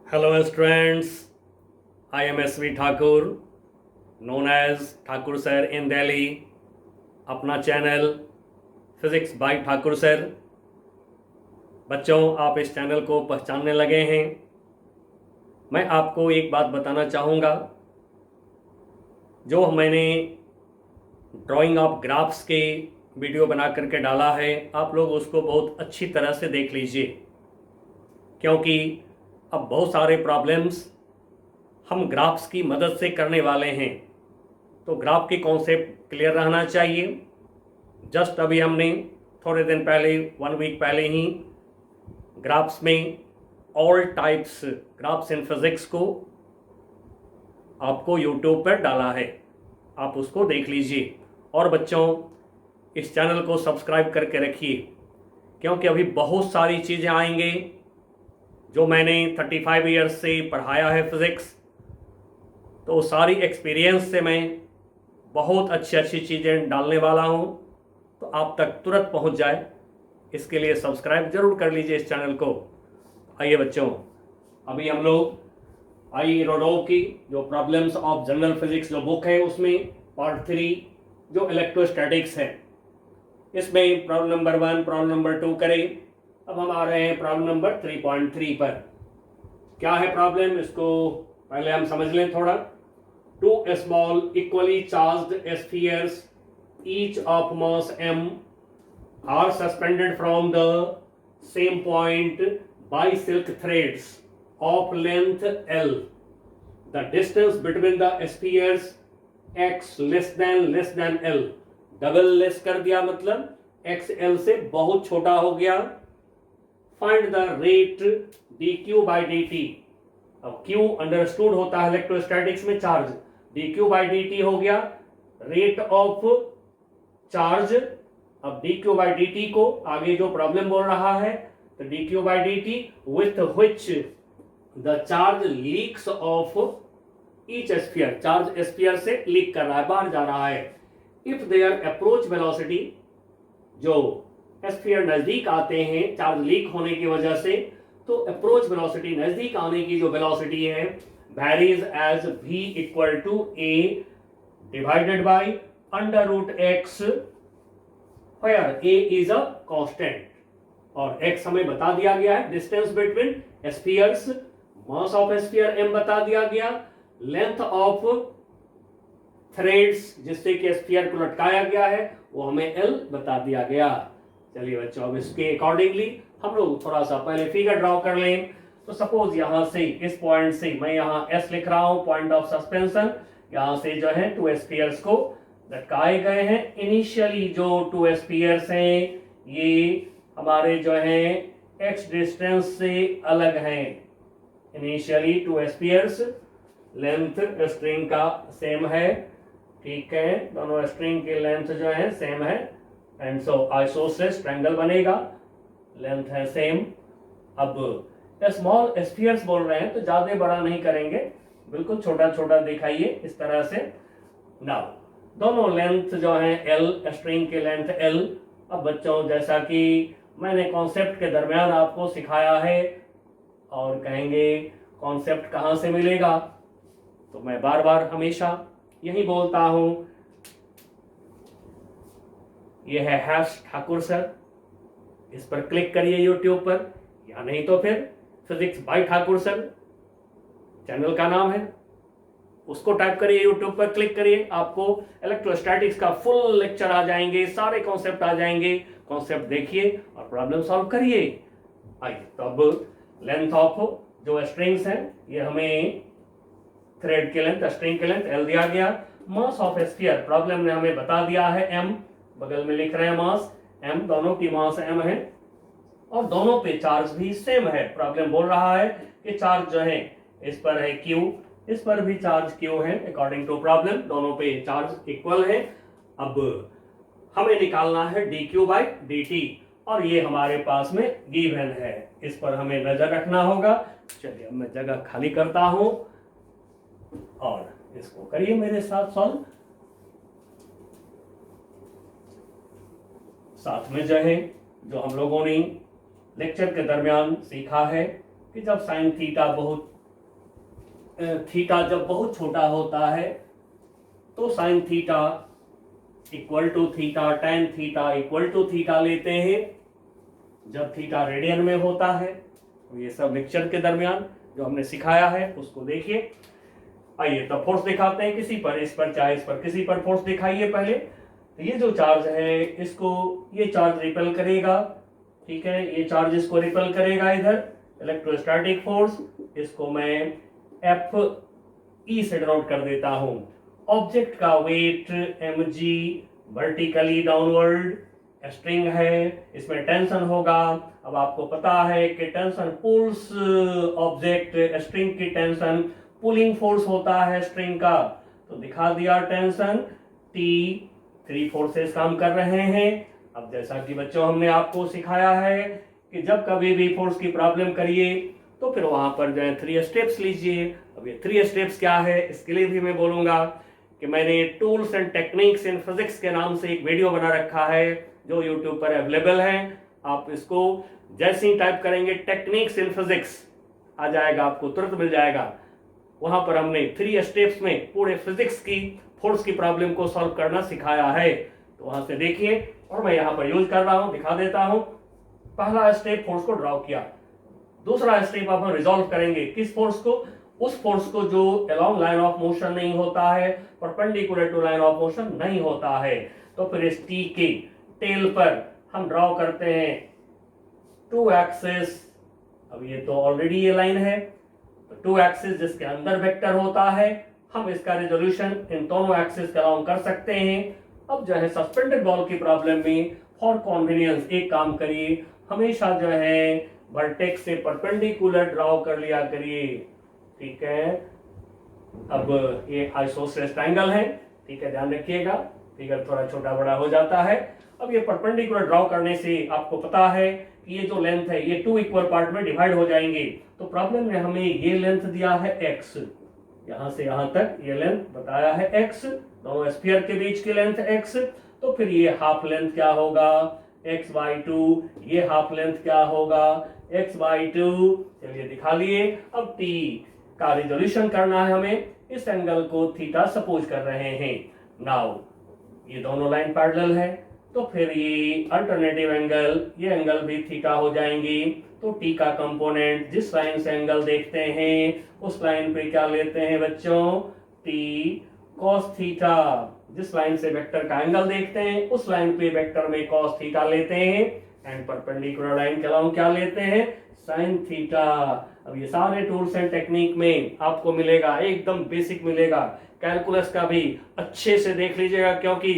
Hello, students. I am S.V. Thakur, known as Thakur Sir in Delhi. अपना channel physics bye Thakur sir. बच्चों, आप इस channel को पहचानने लगे हैं। मैं आपको एक बात बताना चाहूँगा। जो मैंने ड्राइंग ऑफ ग्राफ्स के वीडियो बना करके डाला है, आप लोग उसको बहुत अच्छी तरह से देख लीजिए, क्योंकि अब बहुत सारे प्रॉब्लम्स हम ग्राफ्स की मदद से करने वाले हैं। तो ग्राफ की कॉन्सेप्ट क्लियर रहना चाहिए। जस्ट अभी हमने थोड़े दिन पहले 1 वीक पहले ही ग्राफ्स में all types graphs in physics को आपको यूट्यूब पर डाला है, आप उसको देख लीजिए। और बच्चों, इस चैनल को सब्सक्राइब करके रखिए, क्योंकि अभी बहुत सारी चीज़ें आएंगे जो मैंने 35 ईयर्स से पढ़ाया है फिज़िक्स। तो सारी एक्सपीरियंस से मैं बहुत अच्छी अच्छी चीज़ें डालने वाला हूँ, तो आप तक तुरंत पहुँच जाए, इसके लिए सब्सक्राइब जरूर कर लीजिए इस चैनल को। आइए बच्चों, अभी हम लोग आई रोडो की जो प्रॉब्लम्स ऑफ जनरल फिजिक्स जो बुक है, उसमें पार्ट 3 जो इलेक्ट्रोस्टैटिक्स है, इसमें प्रॉब्लम नंबर 1 प्रॉब्लम नंबर 2 करें। अब हम आ रहे हैं प्रॉब्लम नंबर 3.3 पर। क्या है प्रॉब्लम, इसको पहले हम समझ लें थोड़ा। Two small equally charged spheres, each of mass m, are suspended from the same point by silk threads of length L. The distance between the spheres x less than L. Double less कर दिया, मतलब x L से बहुत छोटा हो गया। Find the rate dq by dt. अब q understood होता है इलेक्ट्रोस्टैटिक्स में चार्ज, dq by dt हो गया रेट ऑफ चार्ज। अब dq by dt को आगे जो प्रॉब्लम बोल रहा है, तो dq by dt with which the charge leaks off each sphere, charge sphere से लीक कर रहा है, बाहर जा रहा है। if their approach velocity, जो स्फीयर नजदीक आते हैं चार्ज लीक होने की वजह से, तो अप्रोच वेलोसिटी नजदीक आने की जो वेलोसिटी है varies as v equal to a divided by under root x, where a is a constant और x हमें बता दिया गया है, distance between spheres, mass of sphere m बता दिया गया, लेंथ ऑफ थ्रेड्स जिससे कि स्फीयर को लटकाया गया है वो हमें l बता दिया गया। चलिए बच्चों, अब इसके अकॉर्डिंगली हम लोग थोड़ा सा पहले फिगर ड्रॉ कर लें। तो सपोज यहां से इस पॉइंट से मैं यहां S लिख रहा हूं, पॉइंट ऑफ सस्पेंशन। यहां से जो है 2 स्फीयर्स को लटकाए गए हैं। इनिशियली जो 2 स्फीयर्स हैं ये हमारे जो है x डिस्टेंस से अलग हैं। इनिशियली 2 स्फीयर्स, लेंथ स्ट्रिंग का सेम है, ठीक है, दोनों स्ट्रिंग की लेंथ जो है सेम है, एंड सो आइसोसेलेस ट्रायंगल बनेगा, लेंथ है सेम। अब स्मॉल स्फीयर्स बोल रहे हैं तो ज्यादा बड़ा नहीं करेंगे, बिल्कुल छोटा छोटा दिखाइए इस तरह से। नाउ दोनों लेंथ जो है L, स्ट्रिंग की लेंथ L। अब बच्चों, जैसा कि मैंने कॉन्सेप्ट के दरमियान आपको सिखाया है, और कहेंगे कॉन्सेप्ट कहां से मिलेगा, तो मैं बार बार हमेशा यही बोलता हूं, यह है हैश ठाकुर सर, इस पर क्लिक करिए यूट्यूब पर, या नहीं तो फिर physics bye Thakur sir channel का नाम है, उसको टाइप करिए, यूट्यूब पर क्लिक करिए, आपको इलेक्ट्रोस्टैटिक्स का फुल लेक्चर आ जाएंगे, सारे कॉन्सेप्ट आ जाएंगे। कॉन्सेप्ट देखिए और प्रॉब्लम सॉल्व करिए। आइए, तो अब लेंथ ऑफ जो स्ट्रिंग्स हैं, ये हमें थ्रेड की लेंथ, स्ट्रिंग की लेंथ L दिया गया। मास ऑफ स्फीयर प्रॉब्लम ने हमें बता दिया है M, बगल में लिख रहे हैं मास M, दोनों की मास M है और दोनों पे चार्ज भी सेम है। प्रॉब्लम बोल रहा है कि चार्ज जो है इस पर है Q, इस पर भी चार्ज Q है, अकॉर्डिंग टू प्रॉब्लम दोनों पे चार्ज इक्वल है। अब हमें निकालना है dq by dt, और ये हमारे पास में गिवन है, इस पर हमें नजर रखना होगा। चलिए, अब मैं जगह खाली करता हूं और इसको करिए मेरे साथ सॉल्व। साथ में जो है जो हम लोगों ने लेक्चर के दरमियान सीखा है कि जब साइन थीटा बहुत थीटा जब बहुत छोटा होता है तो sine theta equal to theta, tan theta equal to theta लेते हैं। जब थीटा रेडियन में होता है, तो ये सब लेक्चर के दरमियान जो हमने सिखाया है उसको देखिए। आइए तब फोर्स दिखाते हैं किसी पर, इस पर चाहे इस पर, किसी पर फोर्स दिखाइए पहले। तो ये जो चार्ज है इसको ये चार्ज रिपेल करेगा, ठीक है, ये चार्ज इसको रिपेल करेगा इधर, इलेक्ट्रोस्टैटिक फोर्स, इसको मैं एफ ई से डिनोट कर देता हूं। ऑब्जेक्ट का weight mg, vertically downward string है, इसमें टेंशन होगा। अब आपको पता है कि टेंशन पुल्स ऑब्जेक्ट, स्ट्रिंग की टेंशन पुलिंग फोर्स होता है स्ट्रिंग का, तो दिखा दिया टेंशन T, 3 फोर्सेस काम कर रहे हैं। अब जैसा कि बच्चों हमने आपको सिखाया है कि जब कभी भी फोर्स की प्रॉब्लम करिए तो फिर वहां पर जो है 3 स्टेप्स लीजिए। अब ये 3 स्टेप्स क्या है इसके लिए भी मैं बोलूंगा कि मैंने tools and techniques in physics के नाम से एक वीडियो बना रखा है जो यूट्यूब पर अवेलेबल है। आप इसको जैसे ही टाइप करेंगे टेक्निक्स इन फिजिक्स आ जाएगा, आपको तुरंत मिल जाएगा। वहां पर हमने 3 स्टेप्स में पूरे फिजिक्स की फोर्स की प्रॉब्लम को सॉल्व करना सिखाया है, तो वहां से देखिए। और मैं यहां पर यूज कर रहा हूं, दिखा देता हूं। पहला स्टेप फोर्स को ड्रॉ किया, दूसरा स्टेप अब हम रिजॉल्व करेंगे किस फोर्स को, उस फोर्स को जो अलोंग लाइन ऑफ मोशन नहीं होता है, perpendicular to line of motion नहीं होता है। तो फिर इस टी के टेल पर हम ड्रॉ करते हैं 2 एक्सिस। अब ये तो ऑलरेडी ये लाइन है, तो 2 एक्सिस जिसके अंदर वेक्टर होता है, हम इसका रिजोल्यूशन इन दोनों एक्सिस के अलाउंग कर सकते हैं। अब जो है सस्पेंडेड बॉल की प्रॉब्लम में फॉर कॉन्वीनियंस एक काम करिए, हमेशा जो है वर्टेक्स से परपेंडिकुलर ड्रॉ कर लिया करिए, ठीक है। अब ये आइसोसेलेस ट्रायंगल है, ठीक है, ध्यान रखिएगा, फिगर थोड़ा छोटा बड़ा हो जाता है। अब ये परपेंडिकुलर ड्रॉ करने से आपको पता है कि ये जो लेंथ है ये 2 इक्वल पार्ट में डिवाइड हो जाएंगे। तो प्रॉब्लम में हमें ये लेंथ दिया है x, यहां से यहां तक ये लेंथ बताया है x, दोनों स्फीयर के बीच की लेंथ x। तो फिर ये हाफ लेंथ क्या होगा x/2, ये हाफ लेंथ क्या होगा x/2। चलिए दिखा लिए। अब t का रिजोल्यूशन करना है हमें, इस एंगल को थीटा सपोज कर रहे हैं। नाउ ये दोनों लाइन पैरेलल है, तो फिर ये अल्टरनेटिव एंगल, ये एंगल भी थीटा हो जाएंगी। तो टी का कंपोनेंट जिस लाइन से एंगल देखते हैं उस लाइन पे क्या लेते हैं बच्चों, टी कॉस थीटा। जिस लाइन से वेक्टर का एंगल देखते हैं उस लाइन पे वेक्टर में कॉस थीटा लेते हैं, एंड परपेंडिकुलर लाइन के अलाउंग क्या लेते हैं, साइन थीटा। अब ये सारे टूल्स एंड टेक्निक में आपको मिलेगा, एकदम बेसिक मिलेगा। कैलकुलस का भी अच्छे से देख लीजिएगा, क्योंकि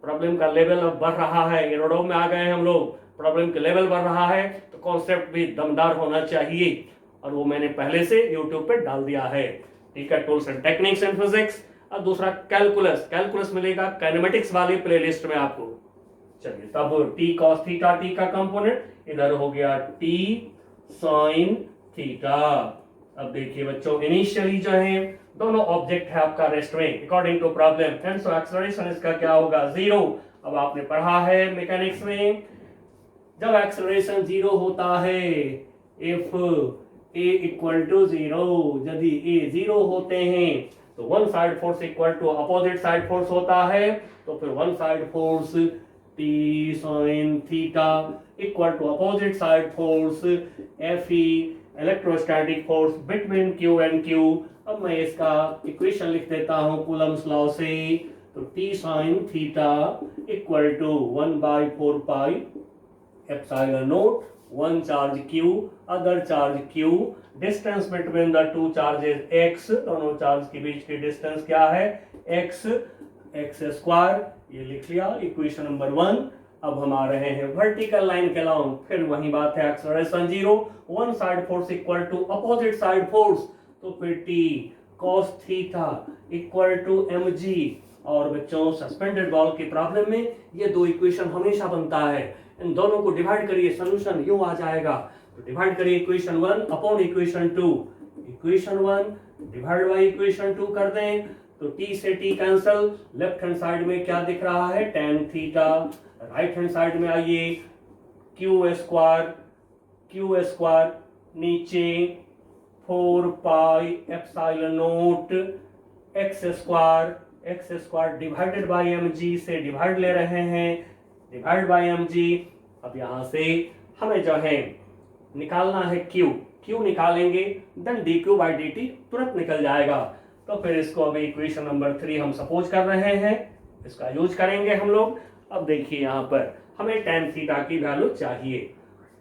प्रॉब्लम का लेवल अब बढ़ रहा है, एरोडो में आ गए हैं हम लोग, प्रॉब्लम का लेवल बढ़ रहा है, तो कॉन्सेप्ट भी दमदार होना चाहिए, और वो मैंने पहले से यूट्यूब पे डाल दिया है, ठीक है। Tools and techniques in physics. और दूसरा कैलकुलस, कैलकुलस मिलेगा काइनेमेटिक्स वाली प्लेलिस्ट में आपको। चलिए तब टी कॉस थीटा, टी का कंपोनेंट इधर हो गया टी साइन थीटा। अब देखिए बच्चों, इनिशियली जो है दोनों ऑब्जेक्ट है आपका रेस्ट में, according to problem, and so acceleration इसका क्या होगा, 0। अब आपने पढ़ा है मैकेनिक्स में, जब एक्सेलरेशन 0 होता है, इफ a इक्वल टू 0, यदि a 0 होते हैं तो one side force equal to opposite side force होता है। तो फिर one side force t sin theta equal to opposite side force Fe, electrostatic force between Q and Q। अब मैं इसका इक्वेशन लिख देता हूं कूलम्स लॉ से, तो t sin theta equal to 1/4 pi epsilon naught, one charge q, other charge q, distance between the two charges x, दोनों charge के बीच की डिस्टेंस क्या है x, x स्क्वायर, ये लिख लिया इक्वेशन नंबर 1। अब हम आ रहे हैं वर्टिकल लाइन के अलाउंग, फिर वही बात है, acceleration 0, one side force equal to opposite side force, तो फिर t cos theta equal to mg। और बच्चों सस्पेंडेड बॉल की प्रॉब्लम में ये दो इक्वेशन हमेशा बनता है, इन दोनों को डिवाइड करिए, सॉल्यूशन यूं आ जाएगा। तो डिवाइड करिए equation 1 upon equation 2, equation 1 divide by equation 2 कर दें तो t से t cancel, left hand side में क्या दिख रहा है tan theta, right hand side में आइए q स्क्वायर नीचे 4 pi epsilon naught X square divided by M G से डिवाइड ले रहे हैं, डिवाइड बाई एम जी। अब यहां से हमें जो है निकालना है क्यू निकालेंगे, then D Q by D T तुरंत निकल जाएगा। तो फिर इसको अभी इक्वेशन नंबर 3 हम सपोज कर रहे हैं, इसका यूज करेंगे हम लोग। अब देखिए यहाँ पर हमें tan थीटा की वैल्यू चाहिए।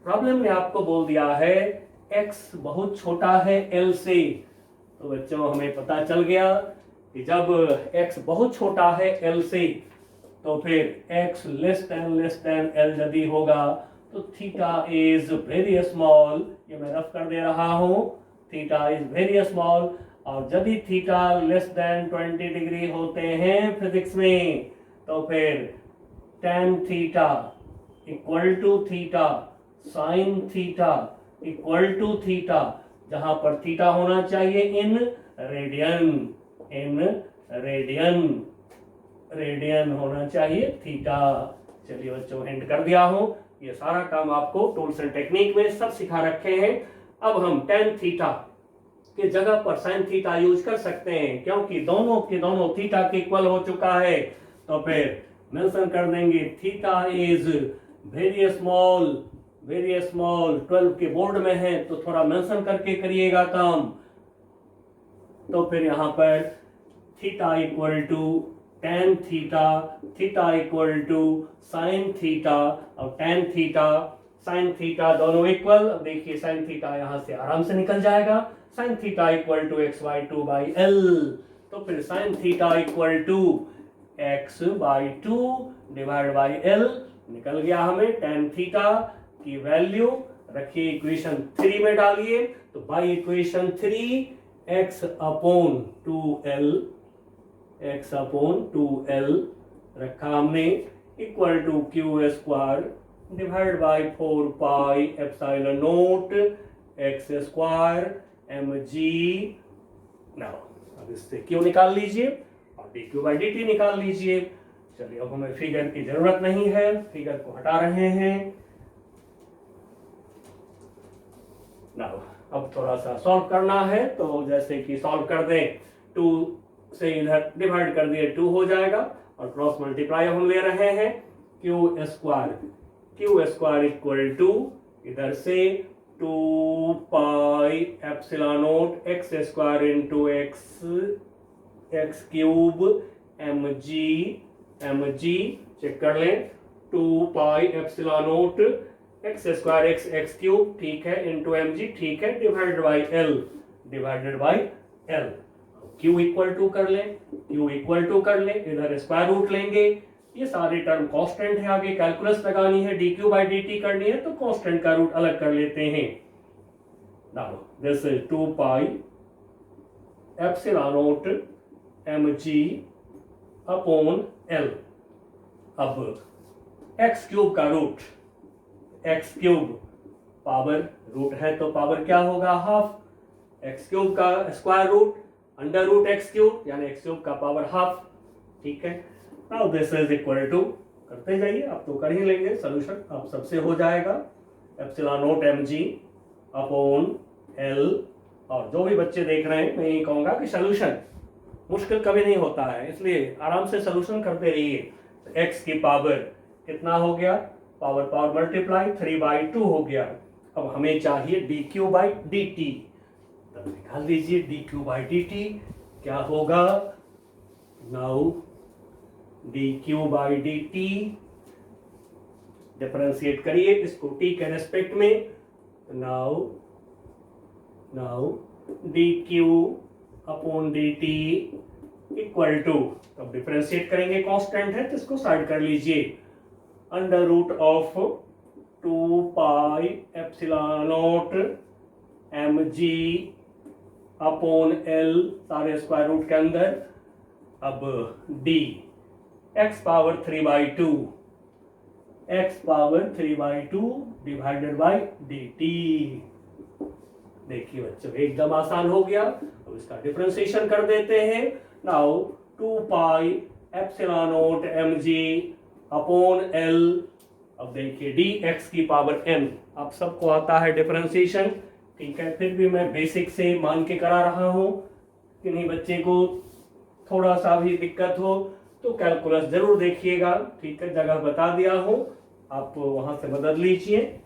प्रॉब्लम में आपको बोल दिया है x बहुत छोटा है L से, तो बच्चों हमें पता चल गया कि जब x बहुत छोटा है L से तो फिर x लेस देन L यदि होगा तो थीटा इज वेरी स्मॉल, ये मैं रफ कर दे रहा हूं, थीटा इज वेरी स्मॉल। और यदि थीटा लेस देन 20 डिग्री होते हैं फिजिक्स में तो फिर tan theta equal to theta sine theta equal to theta, जहां पर थीटा होना चाहिए इन रेडियन होना चाहिए थीटा। चलिए बच्चों एंड कर दिया हूं, ये सारा काम आपको टूल्स एंड टेक्निक में सब सिखा रखे हैं। अब हम tan थीटा की जगह पर sin थीटा यूज कर सकते हैं, क्योंकि दोनों के दोनों थीटा के इक्वल हो चुका है। तो फिर मेंशन कर देंगे थीटा इज वेरी स्मॉल 12 के बोर्ड में है तो थोड़ा मेंशन करके करिएगा काम। तो फिर यहां पर theta equal to tan theta equal to sine theta और tan थीटा साइन थीटा दोनों इक्वल। अब देखिए साइन थीटा यहां से आराम से निकल जाएगा, sine theta equal to x/2 by L। तो फिर sine theta equal to x/2 divide by L निकल गया हमें। tan थीटा की वैल्यू रखिए इक्वेशन 3 में डालिए, तो by equation 3 x upon 2l रखा हमने equal to Q square divide by 4 pi epsilon naught X square M G. अब इससे क्यू निकाल लीजिए और D Q by D T निकाल लीजिए। चलिए अब हमें फिगर की जरूरत नहीं है, फिगर को हटा रहे हैं। अब थोड़ा सा सॉल्व करना है, तो जैसे कि सॉल्व कर दें 2 से इधर डिवाइड कर दिए 2 हो जाएगा और क्रॉस मल्टीप्लाई हम ले रहे हैं क्यू स्क्वायर इक्वल टू इधर से 2 pi epsilon naught X square into X cube M G check कर लें 2 pi epsilon naught X square X cube ठीक है इंटू एम जी ठीक है divided by L. Q equal to कर ले, इधर स्क्वायर रूट लेंगे, ये सारे टर्म कांस्टेंट है, आगे कैलकुलस लगानी है, D Q by D T करनी है तो कांस्टेंट का रूट अलग कर लेते हैं। Now this is 2 pi epsilon naught M G upon L. अब एक्स क्यूब का root, X cube power root है तो पावर क्या होगा हाफ, एक्स क्यूब का square root under root X cube यानी एक्स क्यूब का पावर हाफ, ठीक है। Now this is equal to करते जाइए, आप तो कर ही लेंगे, सोल्यूशन आप सबसे हो जाएगा epsilon naught M G upon L. और जो भी बच्चे देख रहे हैं मैं ये कहूंगा कि सोल्यूशन मुश्किल कभी नहीं होता है, इसलिए आराम से सोल्यूशन करते रहिए। एक्स की पावर कितना हो गया, पावर मल्टीप्लाई 3/2 हो गया। अब हमें चाहिए D Q by D T, तब निकाल दीजिए D Q by D T क्या होगा। Now D Q by D T differentiate करिए इसको टी के रेस्पेक्ट में। Now D Q upon D T equal to, अब डिफरेंशिएट करेंगे कांस्टेंट है तो इसको साइड कर लीजिए, under root of 2 pi epsilon naught M G upon L सारे स्क्वायर रूट के अंदर। अब D X power 3/2 divided by D T. देखिए बच्चों एकदम आसान हो गया। अब इसका डिफरेंशिएशन कर देते हैं। Now 2 pi epsilon naught M G upon L. अब देखिए डी एक्स की पावर एन, आप सबको आता है डिफरेंशिएशन, ठीक है, फिर भी मैं बेसिक से मान के करा रहा हूँ कि नहीं बच्चे को थोड़ा सा भी दिक्कत हो तो कैलकुलस जरूर देखिएगा। ठीक है, जगह बता दिया हूँ, आप वहां से बदल लीजिए।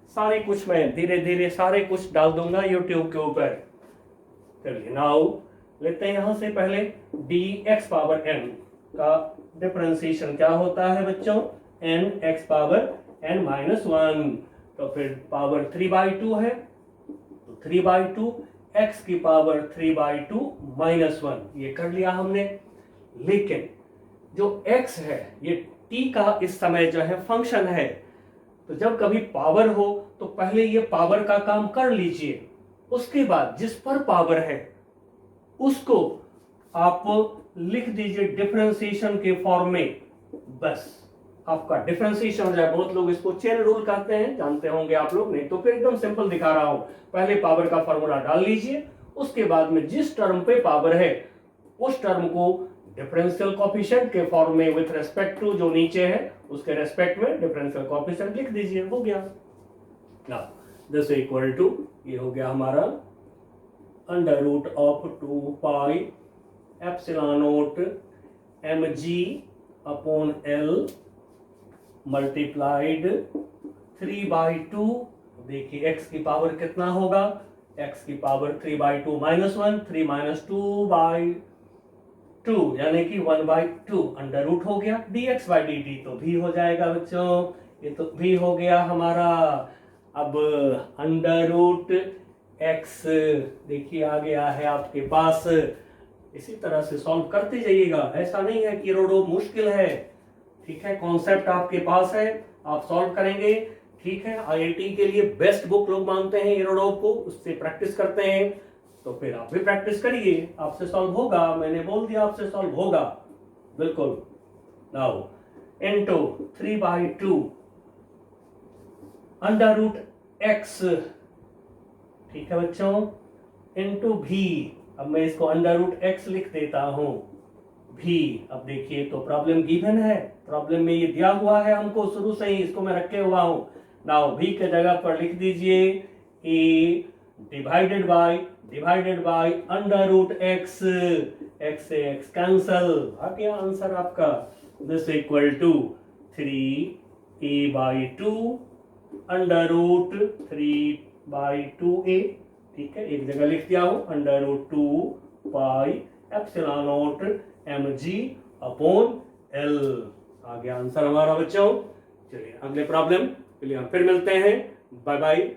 सारे कुछ मैं धीरे धीरे सारे कुछ डाल दूंगा यूट्यूब के ऊपर। चलिए नाउ लेते हैं यहां से पहले डी एक्स पावर एन का डिफरेंशिएशन क्या होता है बच्चों, N X power N minus one, तो फिर पावर 3/2 है, तो 3/2 एक्स की पावर 3/2 माइनस वन, ये कर लिया हमने। लेकिन जो x है ये t का इस समय जो है फंक्शन है, तो जब कभी पावर हो तो पहले ये पावर का काम कर लीजिए, उसके बाद जिस पर पावर है उसको आप लिख दीजिए डिफरेंशिएशन के फॉर्म में, बस आपका डिफरेंशिएशन हो जाए। बहुत लोग इसको चेन रूल कहते हैं, जानते होंगे आप लोग, नहीं तो फिर एकदम सिंपल दिखा रहा हूं। पहले पावर का फॉर्मूला डाल लीजिए, उसके बाद में जिस टर्म पे पावर है उस टर्म को डिफरेंशियल कोएफिशिएंट के फॉर्म में विथ रेस्पेक्ट टू जो नीचे है उसके रेस्पेक्ट में डिफरेंशियल कोएफिशिएंट लिख दीजिए, हो गया। नाउ दिस इक्वल टू, ये हो गया हमारा under root of 2 pi epsilon naught mg upon l multiplied 3/2। देखिए x की पावर कितना होगा, x की पावर 3/2 माइनस 1, 3 माइनस 2/2 यानी कि 1/2 अंडर रूट हो गया, dx बाई dt तो भी हो जाएगा बच्चों, ये तो भी हो गया हमारा। अब अंडर रूट x देखिए आ गया है आपके पास, इसी तरह से सॉल्व करते जाइएगा, ऐसा नहीं है कि रोडो मुश्किल है। ठीक है, कॉन्सेप्ट आपके पास है, आप सॉल्व करेंगे। ठीक है, आईआईटी के लिए बेस्ट बुक लोग मानते हैं एरोडॉप को, उससे प्रैक्टिस करते हैं, तो फिर आप भी प्रैक्टिस करिए, आपसे सॉल्व होगा, मैंने बोल दिया आपसे सॉल्व होगा बिल्कुल। Now into 3/2 under root X, ठीक है बच्चों, इनटू भी, अब मैं इसको अंडर रूट एक्स लिख देता हूं भी। अब देखिए तो प्रॉब्लम गिवन है, प्रॉब्लम में ये दिया हुआ है हमको शुरू से ही, इसको मैं रखे हुआ हूं। नाउ भी के जगह पर लिख दीजिए a divided by under root x, x से एक्स कैंसल, आ गया आंसर आपका। This equal to 3a/2 under root 3/2a। ठीक है, एक जगह लिख दिया हूं under root 2 pi epsilon naught mg upon l, आ गया आंसर हमारा बच्चों। चलिए अगले प्रॉब्लम के लिए हम फिर मिलते हैं, बाय बाय।